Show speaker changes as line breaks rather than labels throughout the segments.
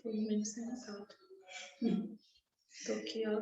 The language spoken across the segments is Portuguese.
Foi meio sentado. Tô aqui, ó.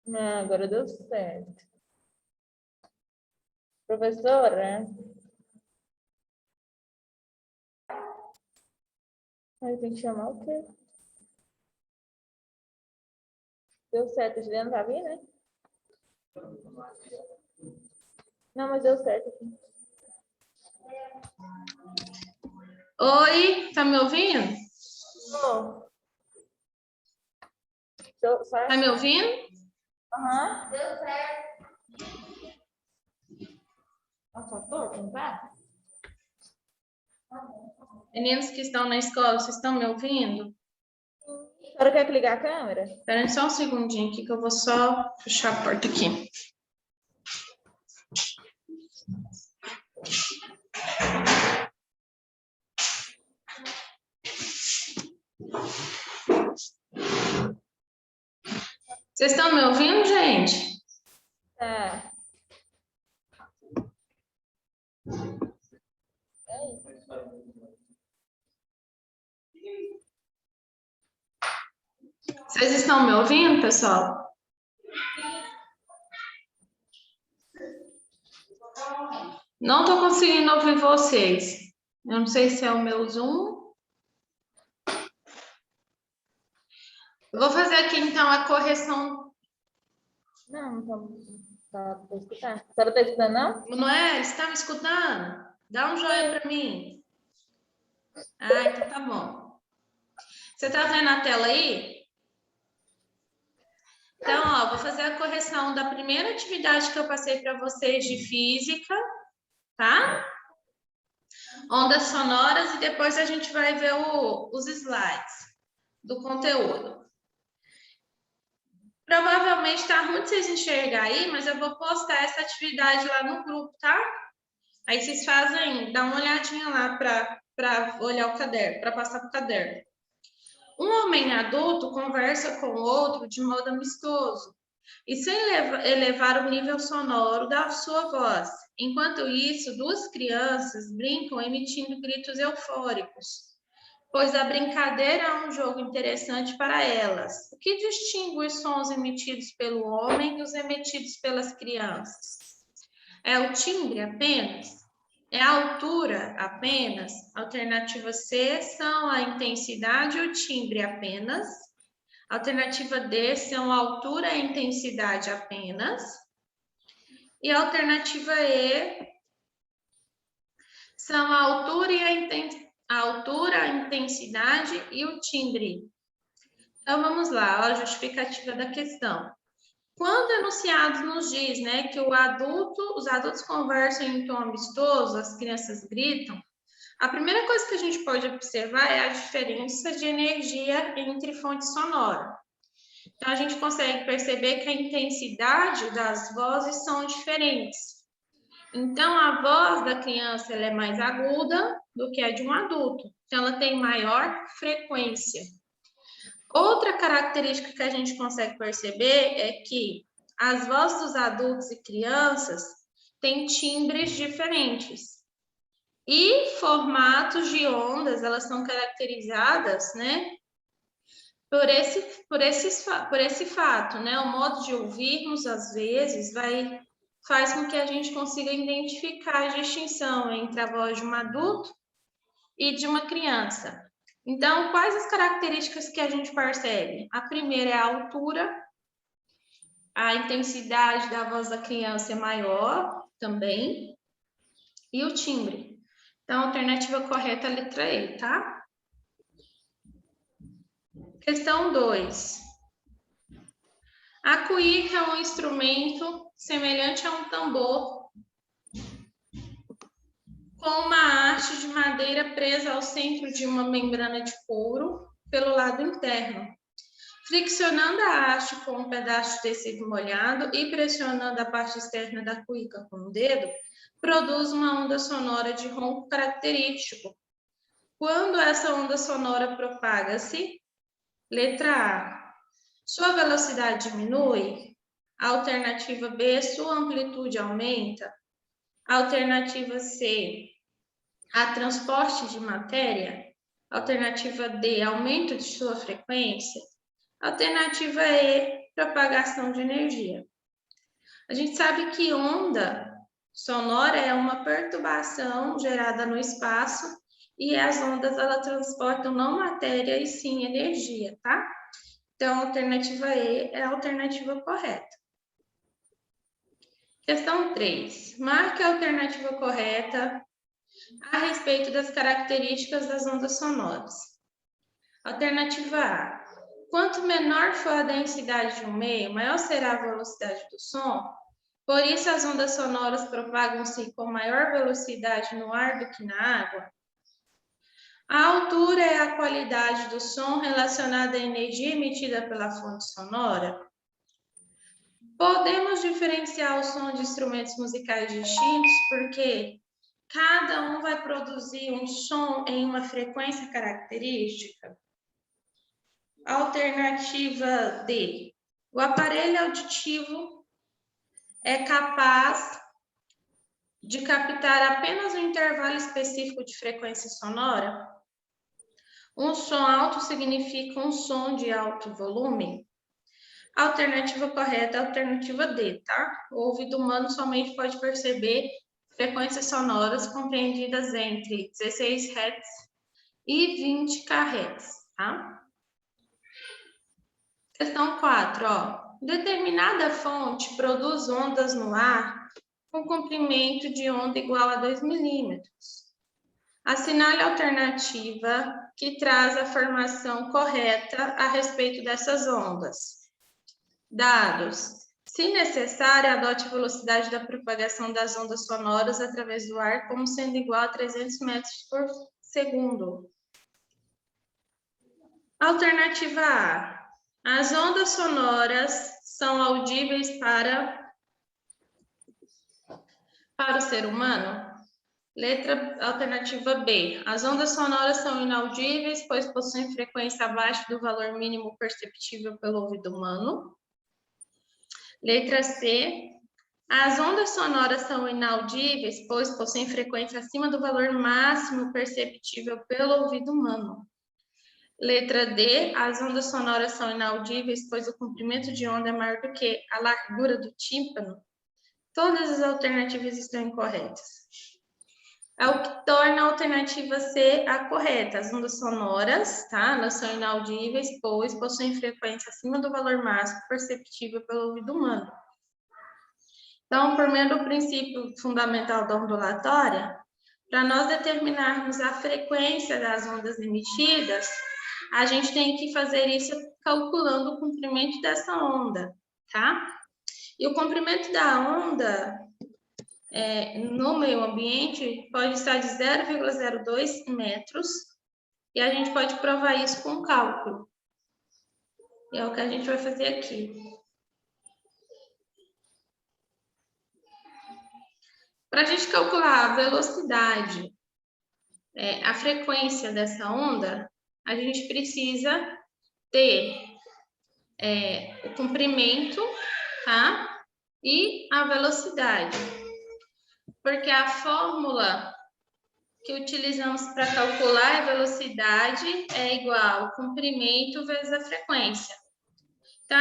Não, agora deu certo. Professora? Aí tem que chamar o quê? Deu certo, a Juliana tá vindo, né? Não, mas deu certo aqui.
Oi, tá me ouvindo?
Oh.
Tá me ouvindo?
Aham. Deu certo. Nossa, não tá?
Meninos que estão na escola, vocês estão me ouvindo?
A senhora quer ligar a câmera?
Espera só um segundinho aqui que eu vou só fechar a porta aqui. Vocês estão me ouvindo, gente?
Tá.
Vocês estão me ouvindo, pessoal? Não estou conseguindo ouvir vocês. Eu não sei se é o meu Zoom. Eu vou fazer aqui, então, a correção.
Não, tá pra escutar. A senhora tá escutando, não?
Noé, você está me escutando? Dá um joinha para mim. Ah, então tá bom. Você está vendo a tela aí? Então, ó, vou fazer a correção da primeira atividade que eu passei para vocês de física, tá? Ondas sonoras, e depois a gente vai ver os slides do conteúdo. Provavelmente está ruim de vocês enxergarem aí, mas eu vou postar essa atividade lá no grupo, tá? Aí vocês fazem, dá uma olhadinha lá para olhar o caderno, para passar para o caderno. Um homem adulto conversa com o outro de modo amistoso e sem elevar o nível sonoro da sua voz. Enquanto isso, duas crianças brincam emitindo gritos eufóricos, pois a brincadeira é um jogo interessante para elas. O que distingue os sons emitidos pelo homem dos emitidos pelas crianças? É o timbre apenas? É a altura apenas? Alternativa C, são a intensidade e o timbre apenas? Alternativa D, são a altura e a intensidade apenas? E a alternativa E, são a altura e a intensidade e o timbre. Então, vamos lá, a justificativa da questão. Quando enunciado nos diz, né, que os adultos conversam em tom amistoso, as crianças gritam, a primeira coisa que a gente pode observar é a diferença de energia entre fontes sonoras. Então, a gente consegue perceber que a intensidade das vozes são diferentes. Então, a voz da criança ela é mais aguda do que a de um adulto. Então, ela tem maior frequência. Outra característica que a gente consegue perceber é que as vozes dos adultos e crianças têm timbres diferentes. E formatos de ondas, elas são caracterizadas, né, por esse fato, né? O modo de ouvirmos, às vezes, faz com que a gente consiga identificar a distinção entre a voz de um adulto e de uma criança. Então, quais as características que a gente percebe? A primeira é a altura, a intensidade da voz da criança é maior também, e o timbre. Então, a alternativa correta é a letra E, tá? Questão 2. A cuíca é um instrumento semelhante a um tambor, com uma haste de madeira presa ao centro de uma membrana de couro pelo lado interno. Friccionando a haste com um pedaço de tecido molhado e pressionando a parte externa da cuíca com o dedo, produz uma onda sonora de ronco característico. Quando essa onda sonora propaga-se, letra A, sua velocidade diminui. Alternativa B, sua amplitude aumenta. Alternativa C, a transporte de matéria. Alternativa D, aumento de sua frequência. Alternativa E, propagação de energia. A gente sabe que onda sonora é uma perturbação gerada no espaço e as ondas elas transportam não matéria e sim energia, tá? Então, a alternativa E é a alternativa correta. Questão 3. Marque a alternativa correta a respeito das características das ondas sonoras. Alternativa A. Quanto menor for a densidade de um meio, maior será a velocidade do som. Por isso, as ondas sonoras propagam-se com maior velocidade no ar do que na água. A altura é a qualidade do som relacionada à energia emitida pela fonte sonora. Podemos diferenciar o som de instrumentos musicais distintos porque cada um vai produzir um som em uma frequência característica. Alternativa D. O aparelho auditivo é capaz de captar apenas um intervalo específico de frequência sonora. Um som alto significa um som de alto volume. A alternativa correta é a alternativa D, tá? O ouvido humano somente pode perceber frequências sonoras compreendidas entre 16 Hz e 20 kHz, tá? Questão 4, ó. Determinada fonte produz ondas no ar com comprimento de onda igual a 2 milímetros. Assinale a alternativa que traz a formação correta a respeito dessas ondas. Dados. Se necessário, adote a velocidade da propagação das ondas sonoras através do ar como sendo igual a 300 metros por segundo. Alternativa A. As ondas sonoras são audíveis para o ser humano? Alternativa B. As ondas sonoras são inaudíveis, pois possuem frequência abaixo do valor mínimo perceptível pelo ouvido humano. Letra C. As ondas sonoras são inaudíveis, pois possuem frequência acima do valor máximo perceptível pelo ouvido humano. Letra D. As ondas sonoras são inaudíveis, pois o comprimento de onda é maior do que a largura do tímpano. Todas as alternativas estão incorretas. É o que torna a alternativa C a correta. As ondas sonoras, tá? Elas são inaudíveis, pois possuem frequência acima do valor máximo perceptível pelo ouvido humano. Então, por meio do princípio fundamental da ondulatória, para nós determinarmos a frequência das ondas emitidas, a gente tem que fazer isso calculando o comprimento dessa onda, tá? E o comprimento da onda no meio ambiente pode estar de 0,02 metros e a gente pode provar isso com cálculo. E é o que a gente vai fazer aqui. Para a gente calcular a velocidade, a frequência dessa onda, a gente precisa ter o comprimento, tá? E a velocidade. Porque a fórmula que utilizamos para calcular a velocidade é igual ao comprimento vezes a frequência. Então,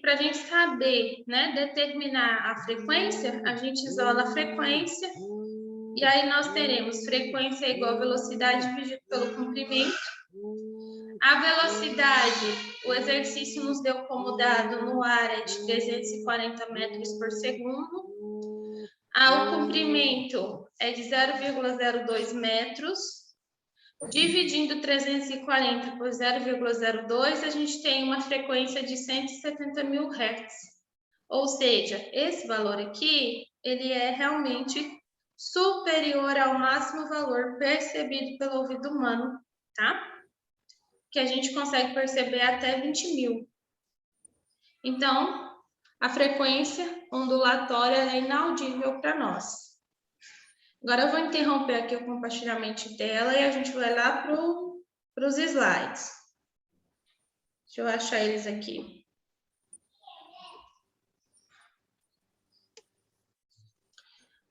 para a gente saber, né, determinar a frequência, a gente isola a frequência, e aí nós teremos frequência igual a velocidade dividido pelo comprimento. A velocidade, o exercício nos deu como dado no ar é de 340 metros por segundo. O comprimento é de 0,02 metros. Dividindo 340 por 0,02, a gente tem uma frequência de 170 mil Hz. Ou seja, esse valor aqui, ele é realmente superior ao máximo valor percebido pelo ouvido humano, tá? Que a gente consegue perceber até 20 mil. Então, a frequência ondulatória é inaudível para nós. Agora eu vou interromper aqui o compartilhamento de tela e a gente vai lá para os slides. Deixa eu achar eles aqui.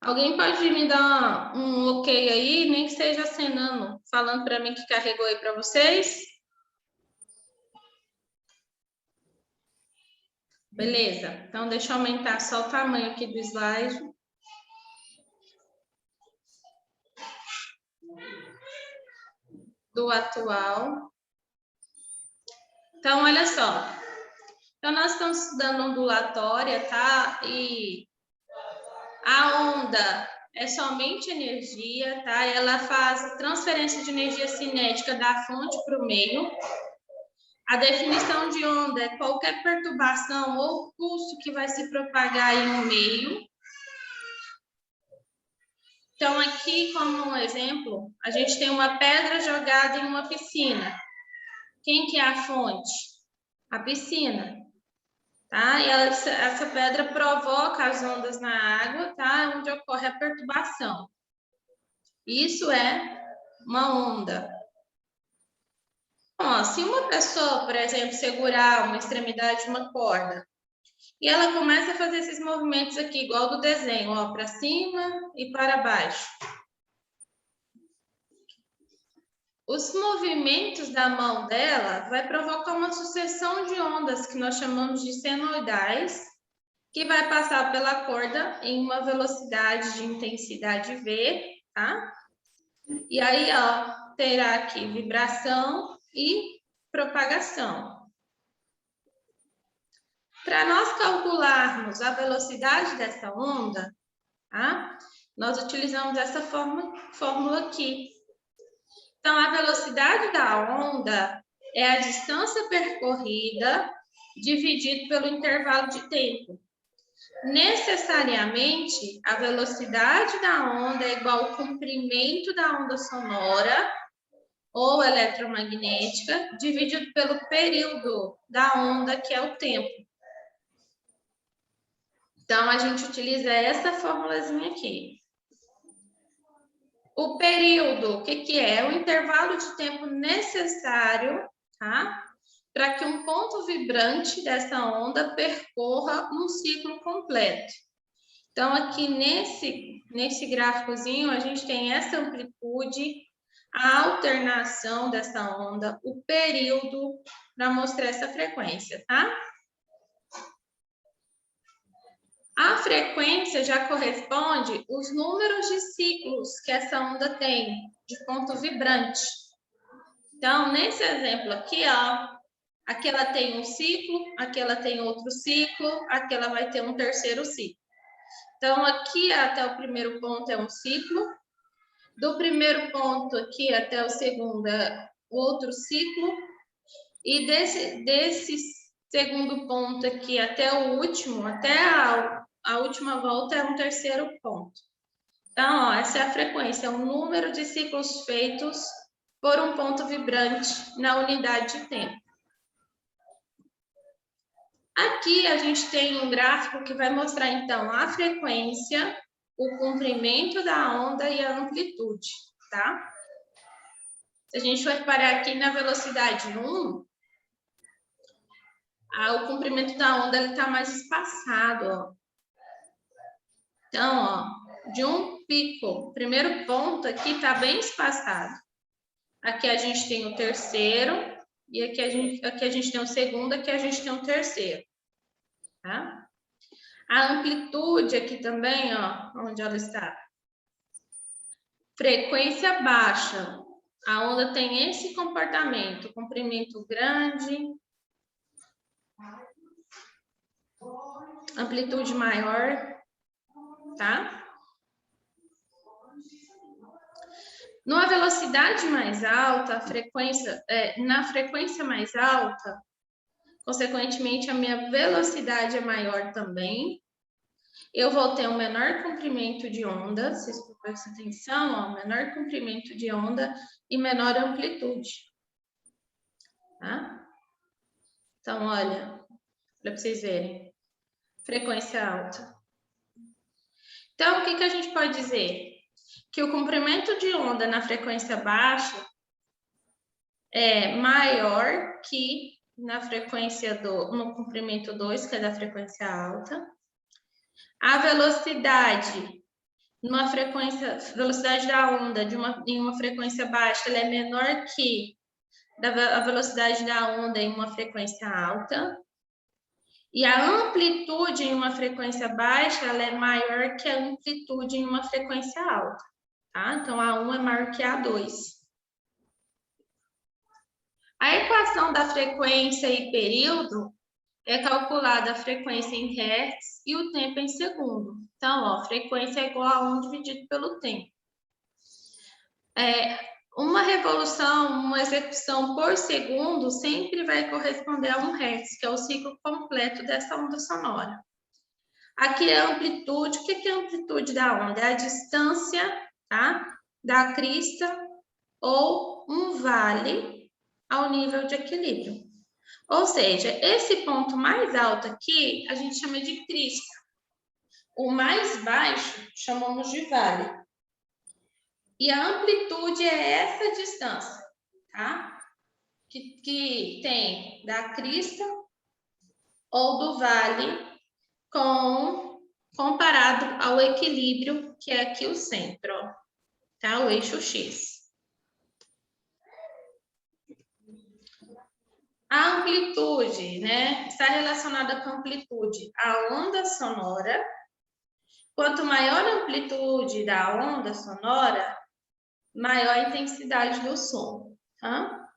Alguém pode me dar um ok aí, nem que seja acenando, falando para mim que carregou aí para vocês? Beleza? Então, deixa eu aumentar só o tamanho aqui do slide. Do atual. Então, olha só. Então, nós estamos estudando ondulatória, tá? E a onda é somente energia, tá? Ela faz transferência de energia cinética da fonte para o meio. A definição de onda é qualquer perturbação ou pulso que vai se propagar em um meio. Então, aqui, como um exemplo, a gente tem uma pedra jogada em uma piscina. Quem que é a fonte? A piscina, tá? E essa pedra provoca as ondas na água, tá? Onde ocorre a perturbação. Isso é uma onda. Ó, se uma pessoa, por exemplo, segurar uma extremidade de uma corda e ela começa a fazer esses movimentos aqui, igual do desenho, ó, para cima e para baixo. Os movimentos da mão dela vai provocar uma sucessão de ondas que nós chamamos de senoidais, que vai passar pela corda em uma velocidade de intensidade V, tá? E aí, ó, terá aqui vibração e propagação. Para nós calcularmos a velocidade dessa onda, tá? Nós utilizamos essa fórmula aqui. Então, a velocidade da onda é a distância percorrida dividido pelo intervalo de tempo. Necessariamente, a velocidade da onda é igual ao comprimento da onda sonora ou eletromagnética, dividido pelo período da onda, que é o tempo. Então, a gente utiliza essa formulazinha aqui. O período, o que que é? O intervalo de tempo necessário, tá? Para que um ponto vibrante dessa onda percorra um ciclo completo. Então, aqui nesse gráficozinho, a gente tem essa amplitude, a alternação dessa onda, o período, para mostrar essa frequência, tá? A frequência já corresponde os números de ciclos que essa onda tem, de ponto vibrante. Então, nesse exemplo aqui, ó, aqui ela tem um ciclo, aqui ela tem outro ciclo, aqui ela vai ter um terceiro ciclo. Então, aqui até o primeiro ponto é um ciclo, do primeiro ponto aqui até o segundo é outro ciclo, e desse segundo ponto aqui até o último, até a última volta é um terceiro ponto. Então, ó, essa é a frequência, é o número de ciclos feitos por um ponto vibrante na unidade de tempo. Aqui a gente tem um gráfico que vai mostrar, então, a frequência, o comprimento da onda e a amplitude, tá? Se a gente for reparar aqui na velocidade 1, o comprimento da onda está mais espaçado, ó. Então, ó, de um pico, o primeiro ponto aqui está bem espaçado. Aqui a gente tem o terceiro, e aqui a gente tem o segundo, aqui a gente tem o terceiro. Tá? A amplitude aqui também, ó, onde ela está. Frequência baixa. A onda tem esse comportamento, comprimento grande, amplitude maior, tá? Numa velocidade mais alta, na frequência mais alta, consequentemente, a minha velocidade é maior também. Eu vou ter um menor comprimento de onda, vocês prestem atenção, ó, menor comprimento de onda e menor amplitude. Tá? Então, olha, para vocês verem. Frequência alta. Então, o que a gente pode dizer? Que o comprimento de onda na frequência baixa é maior que na frequência no comprimento 2, que é da frequência alta. A velocidade velocidade da onda em uma frequência baixa, ela é menor que a velocidade da onda em uma frequência alta. E a amplitude em uma frequência baixa, ela é maior que a amplitude em uma frequência alta, tá? Então, A1 é maior que A2. A equação da frequência e período é calculada a frequência em hertz e o tempo em segundo. Então, ó, frequência é igual a 1 dividido pelo tempo. Uma revolução, uma execução por segundo sempre vai corresponder a 1 hertz, que é o ciclo completo dessa onda sonora. Aqui é a amplitude. O que é a amplitude da onda? É a distância, tá, da crista ou um vale ao nível de equilíbrio. Ou seja, esse ponto mais alto aqui, a gente chama de crista. O mais baixo, chamamos de vale. E a amplitude é essa distância, tá? Que tem da crista ou do vale comparado ao equilíbrio, que é aqui o centro, ó, tá? O eixo X. A amplitude, né, está relacionada com a amplitude. A onda sonora, quanto maior a amplitude da onda sonora, maior a intensidade do som, tá?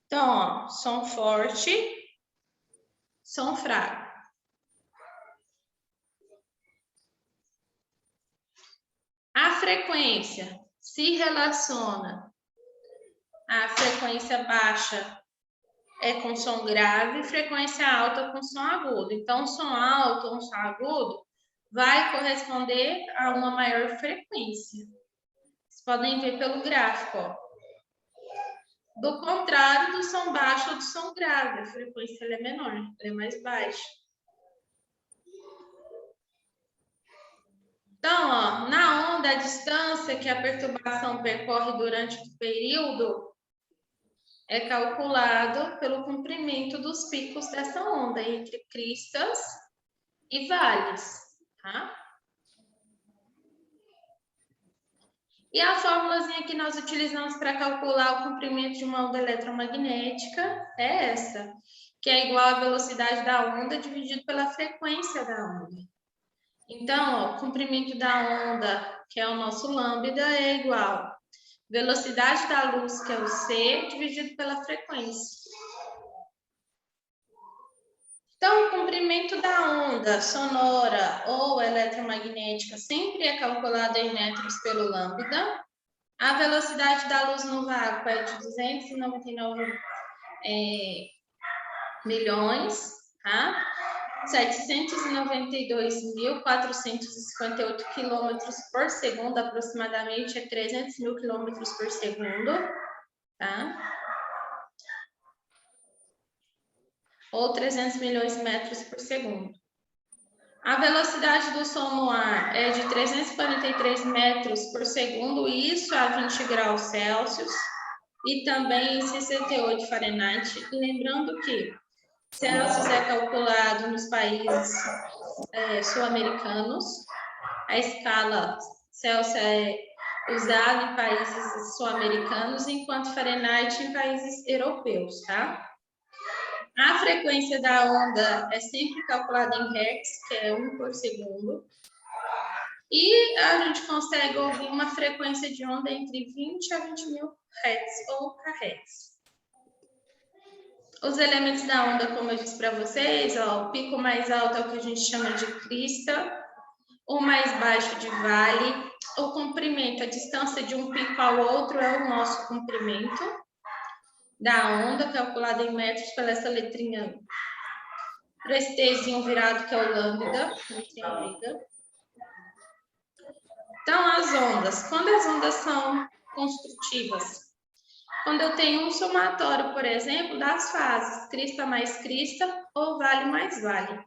Então, ó, som forte, som fraco. A frequência se relaciona. A frequência baixa é com som grave, frequência alta com som agudo. Então, som alto ou som agudo vai corresponder a uma maior frequência. Vocês podem ver pelo gráfico, ó. Do contrário do som baixo ou do som grave, a frequência ela é menor, ela é mais baixa. Então, ó, na onda, a distância que a perturbação percorre durante o período é calculado pelo comprimento dos picos dessa onda, entre cristas e vales, tá? E a fórmulazinha que nós utilizamos para calcular o comprimento de uma onda eletromagnética é essa, que é igual à velocidade da onda dividido pela frequência da onda. Então, ó, o comprimento da onda, que é o nosso lambda, é igual à velocidade da luz, que é o c, dividido pela frequência. Então, o comprimento da onda sonora ou eletromagnética sempre é calculado em metros pelo lambda. A velocidade da luz no vácuo é de 299 milhões, tá? 792.458 quilômetros por segundo, aproximadamente é 300 mil quilômetros por segundo, tá? Ou 300 milhões de metros por segundo. A velocidade do som no ar é de 343 metros por segundo, isso a 20 graus Celsius, e também em 68 Fahrenheit. Lembrando que Celsius é calculado nos países sul-americanos, a escala Celsius é usada em países sul-americanos, enquanto Fahrenheit em países europeus, tá? A frequência da onda é sempre calculada em hertz, que é 1 por segundo. E a gente consegue ouvir uma frequência de onda entre 20 a 20 mil hertz ou kHz. Os elementos da onda, como eu disse para vocês, ó, o pico mais alto é o que a gente chama de crista, o mais baixo de vale, o comprimento, a distância de um pico ao outro é o nosso comprimento da onda, calculada em metros pela essa letrinha, por esse Tzinho virado, que é o lambda, letrinha grega. Então, as ondas, quando as ondas são construtivas, quando eu tenho um somatório, por exemplo, das fases, crista mais crista ou vale mais vale.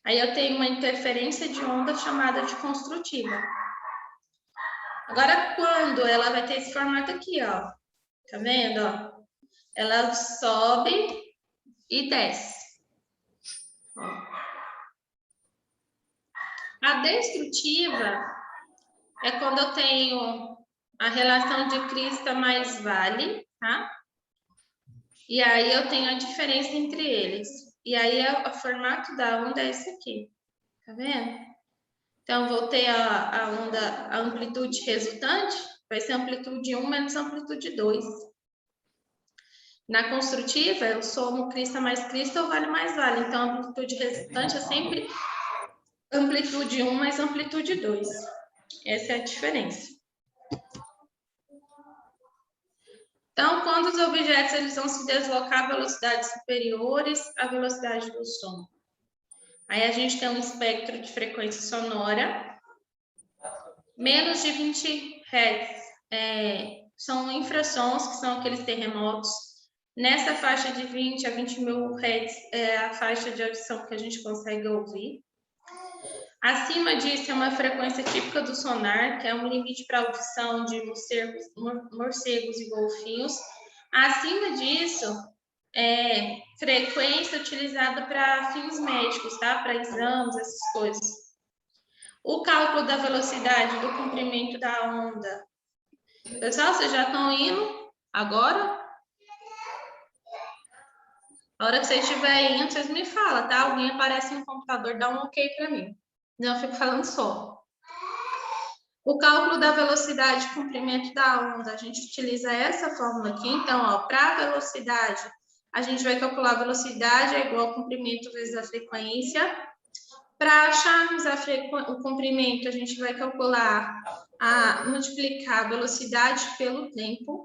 Aí eu tenho uma interferência de onda chamada de construtiva. Agora, quando ela vai ter esse formato aqui, ó, tá vendo, ó? Ela sobe e desce. Ó. A destrutiva é quando eu tenho a relação de crista mais vale, tá? E aí eu tenho a diferença entre eles. E aí, o formato da onda é esse aqui. Tá vendo? Então, vou ter a onda, a amplitude resultante, vai ser amplitude 1 menos amplitude 2. Na construtiva, eu somo crista mais crista ou vale mais vale. Então, a amplitude resultante é sempre amplitude 1 mais amplitude 2. Essa é a diferença. Então, quando os objetos eles vão se deslocar a velocidades superiores à velocidade do som. Aí a gente tem um espectro de frequência sonora, menos de 20 Hz. São infrassons, que são aqueles terremotos. Nessa faixa de 20 a 20 mil Hz é a faixa de audição que a gente consegue ouvir. Acima disso é uma frequência típica do sonar, que é um limite para audição de morcegos e golfinhos. Acima disso, frequência utilizada para fins médicos, tá? Para exames, essas coisas. O cálculo da velocidade do comprimento da onda. Pessoal, vocês já estão indo agora? A hora que vocês estiverem indo, vocês me falam, tá? Alguém aparece no computador, dá um ok para mim. Não, eu fico falando só. O cálculo da velocidade e comprimento da onda, a gente utiliza essa fórmula aqui. Então, para a velocidade, a gente vai calcular a velocidade é igual ao comprimento vezes a frequência. Para acharmos o comprimento, a gente vai calcular, multiplicar a velocidade pelo tempo.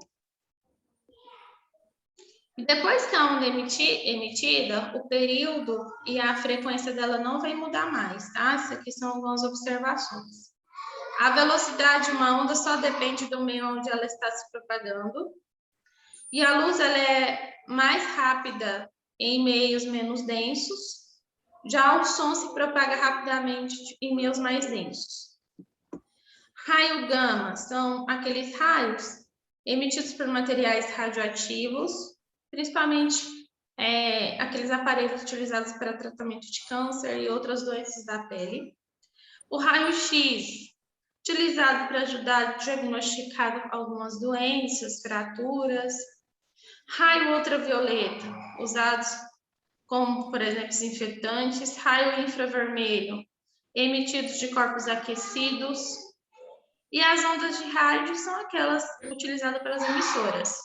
Depois que a onda é emitida, o período e a frequência dela não vai mudar mais, tá? Isso aqui são algumas observações. A velocidade de uma onda só depende do meio onde ela está se propagando. E a luz ela é mais rápida em meios menos densos. Já o som se propaga rapidamente em meios mais densos. Raio gama são aqueles raios emitidos por materiais radioativos, principalmente aqueles aparelhos utilizados para tratamento de câncer e outras doenças da pele. O raio-x, utilizado para ajudar a diagnosticar algumas doenças, fraturas. Raio ultravioleta, usados como, por exemplo, desinfetantes. Raio infravermelho, emitidos de corpos aquecidos. E as ondas de rádio são aquelas utilizadas pelas emissoras.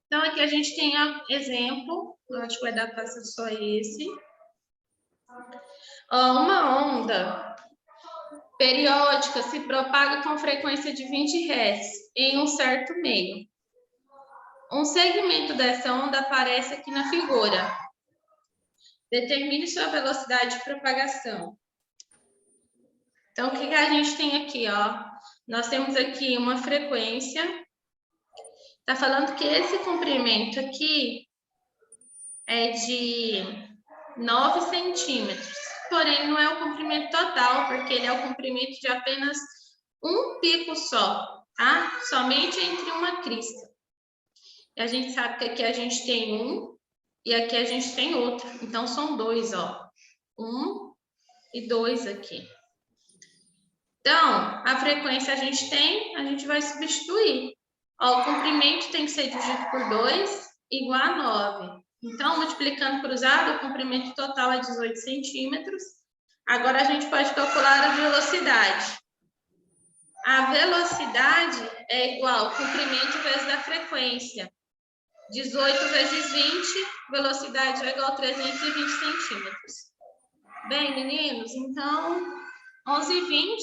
Então, aqui a gente tem exemplo, eu acho que vai dar para ser só esse. Uma onda periódica se propaga com frequência de 20 Hz em um certo meio. Um segmento dessa onda aparece aqui na figura. Determine sua velocidade de propagação. Então, o que a gente tem aqui, ó? Nós temos aqui uma frequência. Está falando que esse comprimento aqui é de 9 centímetros. Porém, não é o comprimento total, porque ele é o comprimento de apenas um pico só, tá? Somente entre uma crista. E a gente sabe que aqui a gente tem um e aqui a gente tem outro. Então, são dois, ó. 1 e 2 aqui. Então, a frequência a gente vai substituir. Ó, o comprimento tem que ser dividido por 2, igual a 9. Então, multiplicando cruzado, o comprimento total é 18 centímetros. Agora, a gente pode calcular a velocidade. A velocidade é igual ao comprimento vezes a frequência. 18 vezes 20, velocidade é igual a 320 centímetros. Bem, meninos, então, 11h20.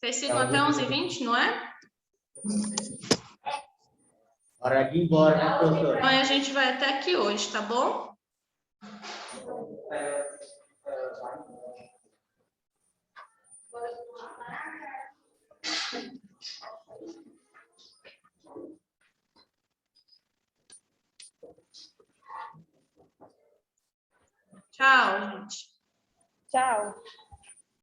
Vocês ficam até 11h20, não é?
Hora de ir embora, né, professor?
Então, a gente vai até aqui hoje, tá bom? Tchau, gente.
Tchau.